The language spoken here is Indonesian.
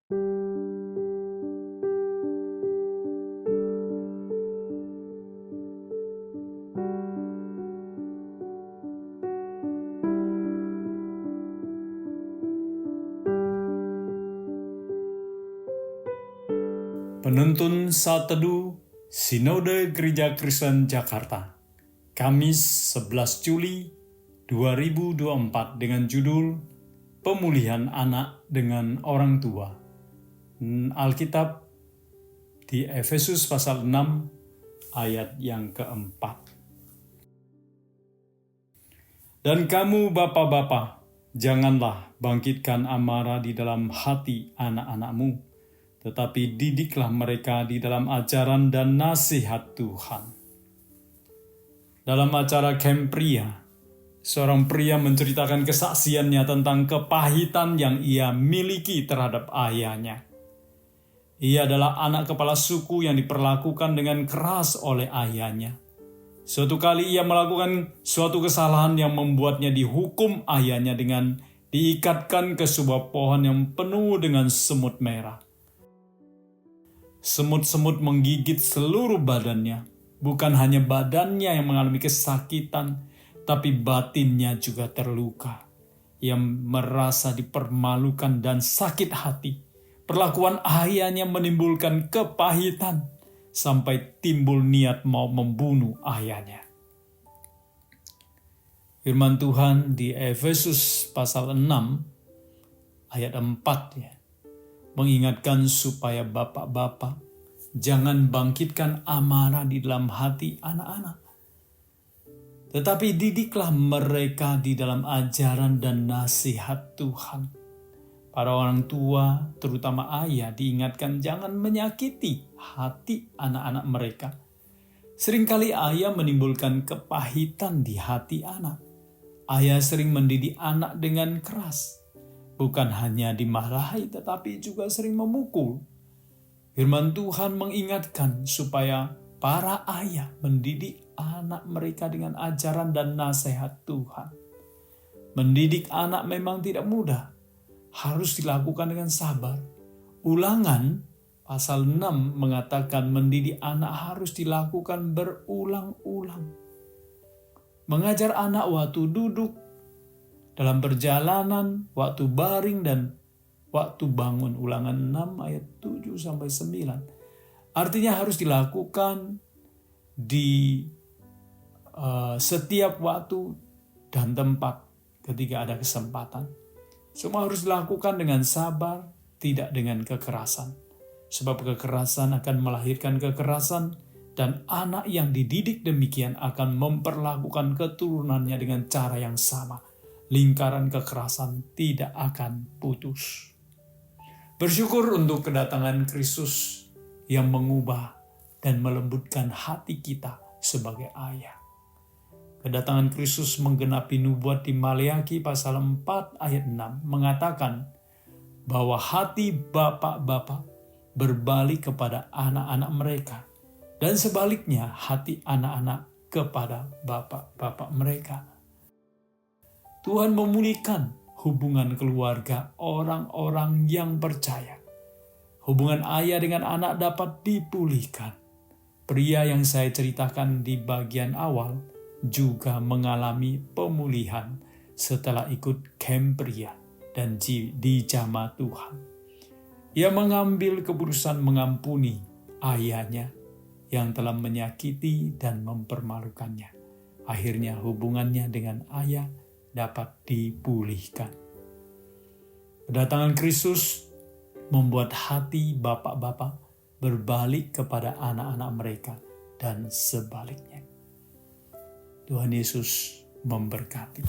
Penuntun Saat Teduh Sinode Gereja Kristen Jakarta, Kamis 11 Juli 2024 dengan judul Pemulihan Anak dengan Orang Tua. Alkitab di Efesus pasal 6 ayat yang keempat. Dan kamu bapak-bapak, janganlah bangkitkan amarah di dalam hati anak-anakmu, tetapi didiklah mereka di dalam ajaran dan nasihat Tuhan. Dalam acara Camp Pria, seorang pria menceritakan kesaksiannya tentang kepahitan yang ia miliki terhadap ayahnya. Ia adalah anak kepala suku yang diperlakukan dengan keras oleh ayahnya. Suatu kali ia melakukan suatu kesalahan yang membuatnya dihukum ayahnya dengan diikatkan ke sebuah pohon yang penuh dengan semut merah. Semut-semut menggigit seluruh badannya. Bukan hanya badannya yang mengalami kesakitan, tapi batinnya juga terluka. Ia merasa dipermalukan dan sakit hati. Perlakuan ayahnya menimbulkan kepahitan, sampai timbul niat mau membunuh ayahnya. Firman Tuhan di Efesus pasal 6 ayat 4 mengingatkan supaya bapak-bapak jangan bangkitkan amarah di dalam hati anak-anak. Tetapi didiklah mereka di dalam ajaran dan nasihat Tuhan. Para orang tua, terutama ayah, diingatkan jangan menyakiti hati anak-anak mereka. Seringkali ayah menimbulkan kepahitan di hati anak. Ayah sering mendidik anak dengan keras. Bukan hanya dimarahi, tetapi juga sering memukul. Firman Tuhan mengingatkan supaya para ayah mendidik anak mereka dengan ajaran dan nasihat Tuhan. Mendidik anak memang tidak mudah. Harus dilakukan dengan sabar. Ulangan pasal 6 mengatakan mendidik anak harus dilakukan berulang-ulang. Mengajar anak waktu duduk, dalam perjalanan, waktu baring, dan waktu bangun. Ulangan 6 ayat 7-9. Artinya harus dilakukan di setiap waktu dan tempat ketika ada kesempatan. Semua harus dilakukan dengan sabar, tidak dengan kekerasan. Sebab kekerasan akan melahirkan kekerasan, dan anak yang dididik demikian akan memperlakukan keturunannya dengan cara yang sama. Lingkaran kekerasan tidak akan putus. Bersyukur untuk kedatangan Kristus yang mengubah dan melembutkan hati kita sebagai ayah. Kedatangan Kristus menggenapi nubuat di Maleakhi pasal 4 ayat 6 mengatakan bahwa hati bapak-bapak berbalik kepada anak-anak mereka, dan sebaliknya hati anak-anak kepada bapak-bapak mereka. Tuhan memulihkan hubungan keluarga orang-orang yang percaya. Hubungan ayah dengan anak dapat dipulihkan. Pria yang saya ceritakan di bagian awal juga mengalami pemulihan setelah ikut Camp Pria dan dijamah Tuhan. Ia mengambil keputusan mengampuni ayahnya yang telah menyakiti dan mempermalukannya. Akhirnya hubungannya dengan ayah dapat dipulihkan. Kedatangan Kristus membuat hati bapak-bapak berbalik kepada anak-anak mereka dan sebaliknya. Tuhan Yesus memberkati.